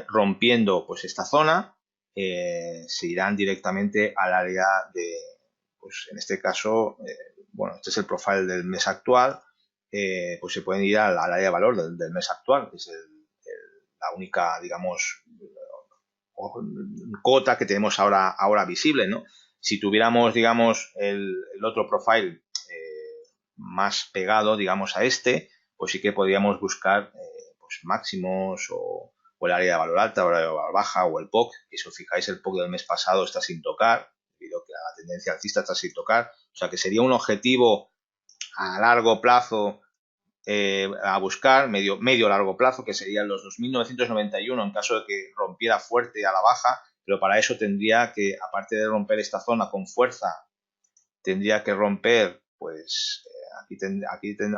rompiendo, pues, esta zona, se irán directamente al área de, pues en este caso, bueno, este es el profile del mes actual, pues se pueden ir al área de valor del mes actual, que es la única, digamos, cota que tenemos ahora visible, ¿no? Si tuviéramos, digamos, el otro profile más pegado, digamos, a este, pues sí que podríamos buscar pues máximos o el área de valor alta, o el área de valor baja, o el POC, que si os fijáis, el POC del mes pasado está sin tocar, debido a que la tendencia alcista está sin tocar, o sea que sería un objetivo a largo plazo a buscar, medio largo plazo, que serían los 2.991 en caso de que rompiera fuerte a la baja, pero para eso tendría que, aparte de romper esta zona con fuerza, tendría que romper, pues, aquí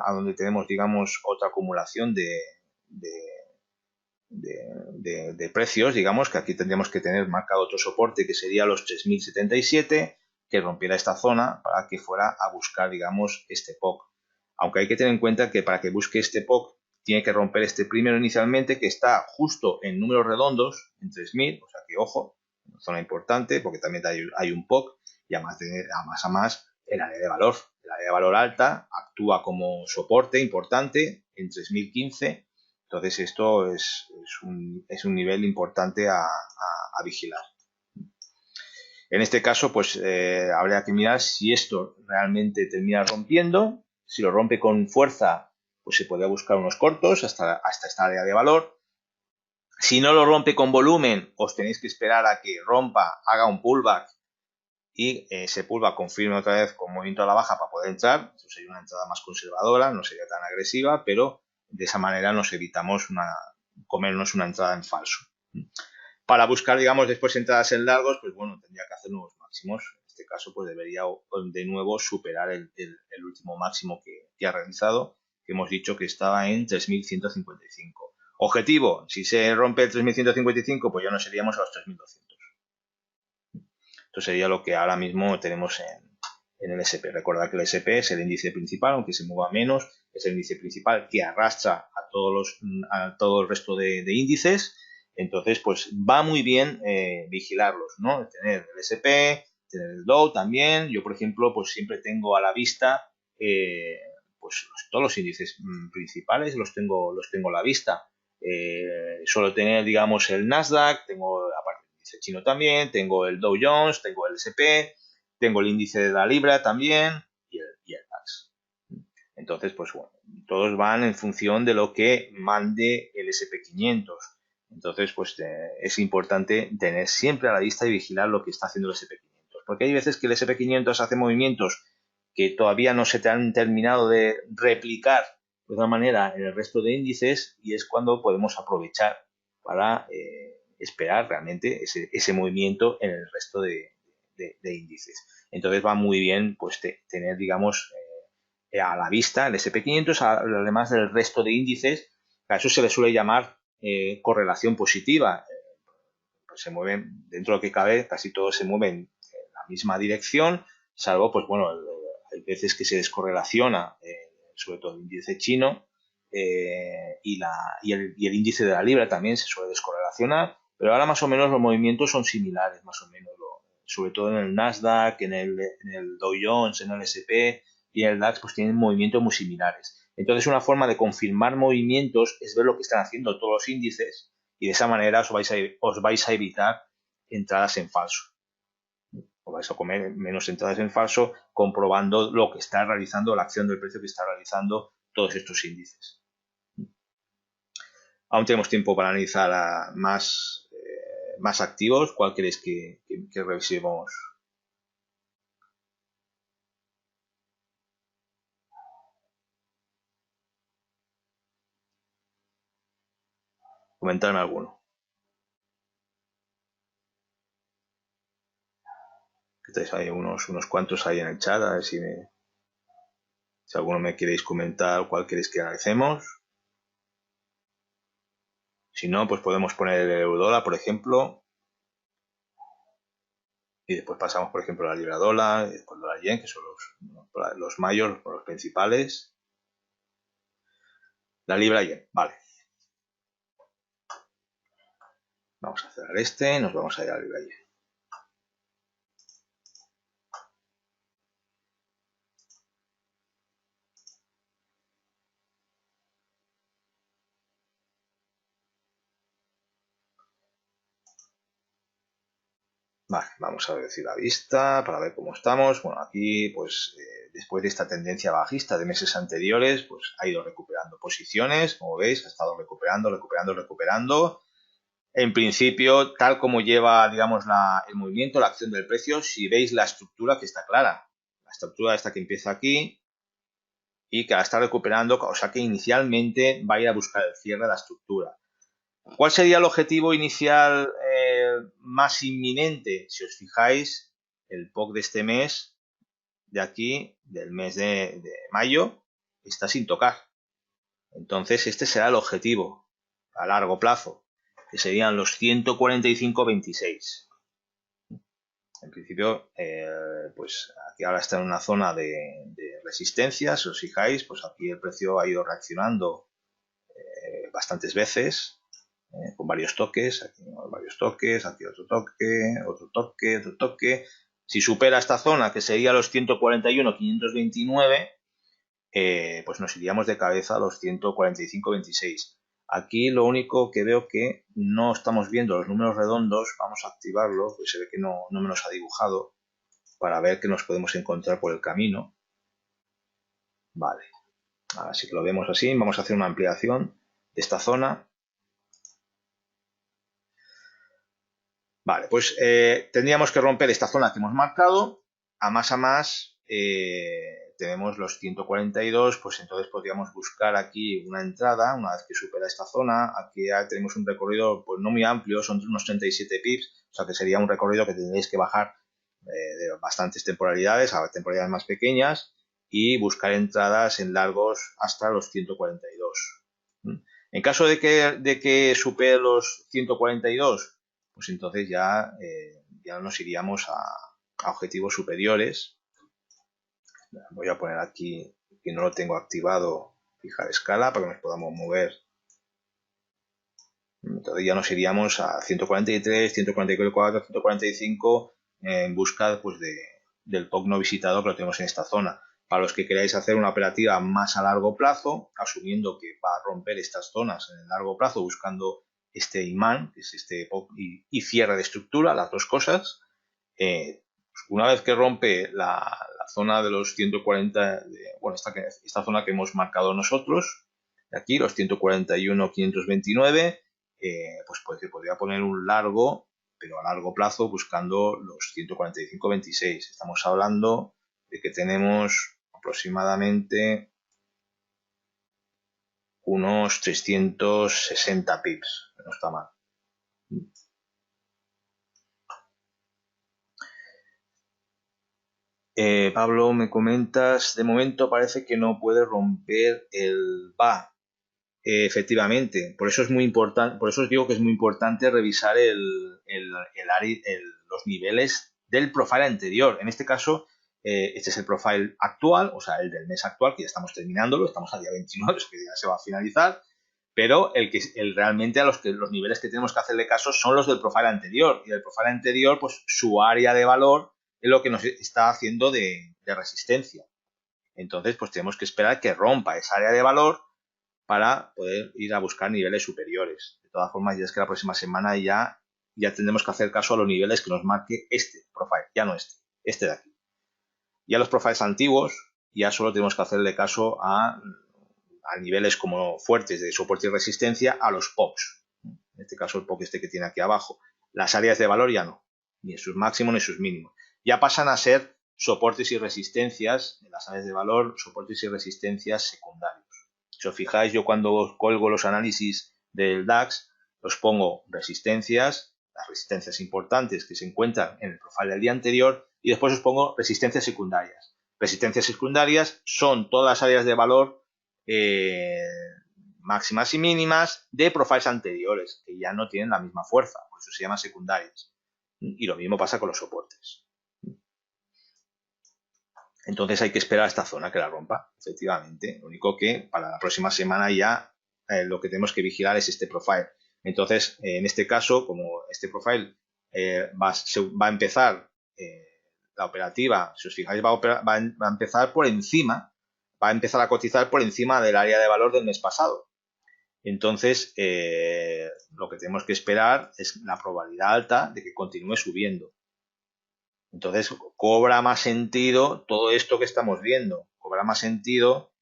a donde tenemos, digamos, otra acumulación de precios, digamos, que aquí tendríamos que tener marcado otro soporte, que sería los 3.077, que rompiera esta zona para que fuera a buscar, digamos, este POC. Aunque hay que tener en cuenta que para que busque este POC tiene que romper este primero inicialmente, que está justo en números redondos, en 3.000, o sea que, ojo, una zona importante, porque también hay un POC, y además a más el área de valor. El área de valor alta actúa como soporte importante en 3.015. Entonces esto es un nivel importante a vigilar. En este caso, pues habría que mirar si esto realmente termina rompiendo. Si lo rompe con fuerza, pues se podría buscar unos cortos hasta esta área de valor. Si no lo rompe con volumen, os tenéis que esperar a que rompa, haga un pullback y ese pullback confirme otra vez con movimiento a la baja para poder entrar. Eso sería una entrada más conservadora, no sería tan agresiva, pero de esa manera nos evitamos comernos una entrada en falso. para buscar, digamos, después entradas en largos, pues bueno, tendría que hacer nuevos máximos. En este caso, pues debería de nuevo superar el último máximo que ha realizado, que hemos dicho que estaba en 3.155. Objetivo, si se rompe el 3.155, pues ya no seríamos a los 3.200. Esto sería lo que ahora mismo tenemos en el SP. Recordad que el SP es el índice principal, aunque se mueva menos, es el índice principal que arrastra a todo el resto de índices. Entonces, pues va muy bien vigilarlos, ¿no? Tener el SP, tener el Dow también. Yo, por ejemplo, pues siempre tengo a la vista pues todos los índices principales los tengo a la vista. Suelo tener, digamos, el Nasdaq, tengo aparte el índice chino también, tengo el Dow Jones, tengo el SP, tengo el índice de la libra también y el DAX. Entonces, pues bueno, todos van en función de lo que mande el SP500. Entonces, pues es importante tener siempre a la vista y vigilar lo que está haciendo el SP500. Porque hay veces que el SP500 hace movimientos que todavía no se te han terminado de replicar de otra manera en el resto de índices y es cuando podemos aprovechar para esperar realmente ese movimiento en el resto de índices. Entonces va muy bien pues tener, digamos, a la vista el SP500, además del resto de índices, a eso se le suele llamar correlación positiva. Pues se mueven, dentro de lo que cabe, casi todos se mueven en la misma dirección, salvo, pues bueno, hay veces que se descorrelaciona, sobre todo el índice chino y el índice de la libra también se suele descorrelacionar, pero ahora más o menos los movimientos son similares, más o menos, sobre todo en el Nasdaq, en el Dow Jones, en el SP y en el DAX, pues tienen movimientos muy similares. Entonces, una forma de confirmar movimientos es ver lo que están haciendo todos los índices y de esa manera os vais a evitar entradas en falso. Os vais a comer menos entradas en falso comprobando lo que está realizando, la acción del precio que está realizando todos estos índices. Aún tenemos tiempo para analizar más activos. ¿Cuál queréis que revisemos? Comentarme alguno. Que tenéis ahí unos cuantos ahí en el chat, a ver si alguno me queréis comentar cuál queréis que analicemos. Si no, pues podemos poner el euro-dólar, por ejemplo. Y después pasamos, por ejemplo, a la libra-dólar, y después dólar-yen, que son los mayores, los principales. La libra-yen, vale. Vamos a cerrar nos vamos a ir a la libra-yen. Vale, vamos a decir la vista para ver cómo estamos. Bueno, aquí pues después de esta tendencia bajista de meses anteriores, pues ha ido recuperando posiciones, como veis, ha estado recuperando. En principio, tal como lleva, digamos, el movimiento, la acción del precio, si veis la estructura que está clara. La estructura esta que empieza aquí y que la está recuperando, o sea que inicialmente va a ir a buscar el cierre de la estructura. ¿Cuál sería el objetivo inicial más inminente? Si os fijáis, el POC de este mes, de aquí, del mes de mayo, está sin tocar. Entonces, este será el objetivo a largo plazo, que serían los 145.26. En principio, pues aquí ahora está en una zona de resistencia. Si os fijáis, pues aquí el precio ha ido reaccionando bastantes veces. Con varios toques, aquí varios toques, aquí otro toque. Si supera esta zona, que sería los 141.529, pues nos iríamos de cabeza a los 145.26. Aquí lo único que veo que no estamos viendo los números redondos, vamos a activarlo, que se ve que no me los ha dibujado, para ver qué nos podemos encontrar por el camino. Vale, ahora sí que lo vemos así, vamos a hacer una ampliación de esta zona. Vale, pues tendríamos que romper esta zona que hemos marcado. A más tenemos los 142, pues entonces podríamos buscar aquí una entrada, una vez que supera esta zona. Aquí ya tenemos un recorrido pues no muy amplio, son unos 37 pips, o sea que sería un recorrido que tendréis que bajar de bastantes temporalidades a temporalidades más pequeñas y buscar entradas en largos hasta los 142. En caso de que supere los 142, pues entonces ya nos iríamos a objetivos superiores. Voy a poner aquí que no lo tengo activado, fijar escala para que nos podamos mover. Entonces ya nos iríamos a 143, 144, 145 en busca pues, del POC no visitado que lo tenemos en esta zona. Para los que queráis hacer una operativa más a largo plazo, asumiendo que va a romper estas zonas en el largo plazo, buscando este imán, que es este POC y cierre de estructura, las dos cosas, una vez que rompe la zona de los 140, bueno, esta zona que hemos marcado nosotros, de aquí, los 141.529, pues se podría poner un largo, pero a largo plazo, buscando los 145.26. Estamos hablando de que tenemos aproximadamente unos 360 pips, no está mal. Pablo, me comentas, de momento parece que no puede romper el VA. Efectivamente, por eso es muy importante, por eso os digo que es muy importante revisar los niveles del profile anterior. En este caso, este es el profile actual, o sea, el del mes actual, que ya estamos terminándolo, estamos al día 29, que ya se va a finalizar, pero realmente a los niveles que tenemos que hacerle caso son los del profile anterior. Y del profile anterior, pues su área de valor es lo que nos está haciendo de resistencia. Entonces, pues tenemos que esperar que rompa esa área de valor para poder ir a buscar niveles superiores. De todas formas, ya es que la próxima semana ya tendremos que hacer caso a los niveles que nos marque este profile, ya no este de aquí. Ya los profiles antiguos, ya solo tenemos que hacerle caso a niveles como fuertes de soporte y resistencia a los POCs. En este caso el POC este que tiene aquí abajo. Las áreas de valor ya no, ni en sus máximos ni en sus mínimos. Ya pasan a ser soportes y resistencias, en las áreas de valor, soportes y resistencias secundarios. Si os fijáis, yo cuando colgo los análisis del DAX, os pongo resistencias, las resistencias importantes que se encuentran en el profile del día anterior, y después os pongo resistencias secundarias. Resistencias secundarias son todas las áreas de valor máximas y mínimas de profiles anteriores, que ya no tienen la misma fuerza, por eso se llaman secundarias. Y lo mismo pasa con los soportes. Entonces hay que esperar a esta zona que la rompa, efectivamente. Lo único que para la próxima semana ya lo que tenemos que vigilar es este profile. Entonces, en este caso, como este profile va a empezar la operativa, si os fijáis, va a empezar por encima, va a empezar a cotizar por encima del área de valor del mes pasado. Entonces, lo que tenemos que esperar es la probabilidad alta de que continúe subiendo. Entonces, cobra más sentido todo esto que estamos viendo. Cobra más sentido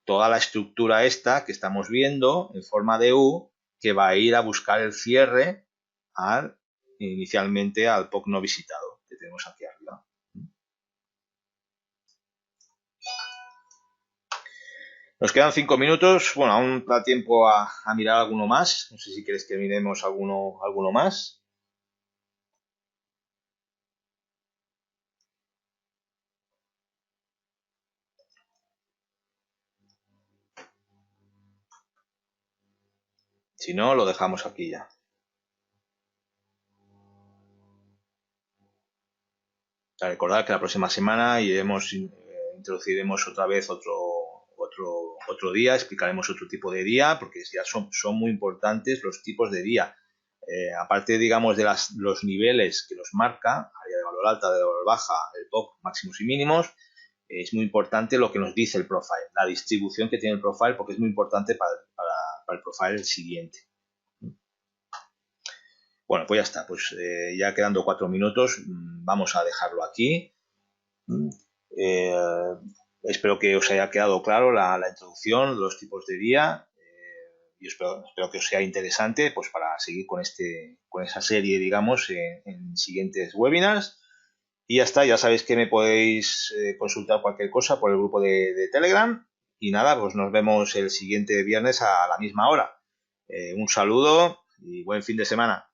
toda la estructura esta que estamos viendo en forma de U, que va a ir a buscar el cierre inicialmente al POC no visitado que tenemos aquí arriba. Nos quedan 5 minutos. Bueno, aún da tiempo a mirar alguno más. No sé si quieres que miremos alguno más. Si no, lo dejamos aquí ya. Recordad que la próxima semana introduciremos otra vez otro día, explicaremos otro tipo de día, porque ya son muy importantes los tipos de día. Aparte, digamos, de los niveles que nos marca, área de valor alta, de valor baja, el POC, máximos y mínimos, es muy importante lo que nos dice el profile, la distribución que tiene el profile, porque es muy importante para el profile siguiente. Bueno, pues ya está, pues ya quedando 4 minutos, vamos a dejarlo aquí. Espero que os haya quedado claro la introducción, los tipos de día, y espero que os sea interesante pues para seguir con esa serie, digamos, en siguientes webinars. Y ya está, ya sabéis que me podéis consultar cualquier cosa por el grupo de Telegram. Y nada, pues nos vemos el siguiente viernes a la misma hora. Un saludo y buen fin de semana.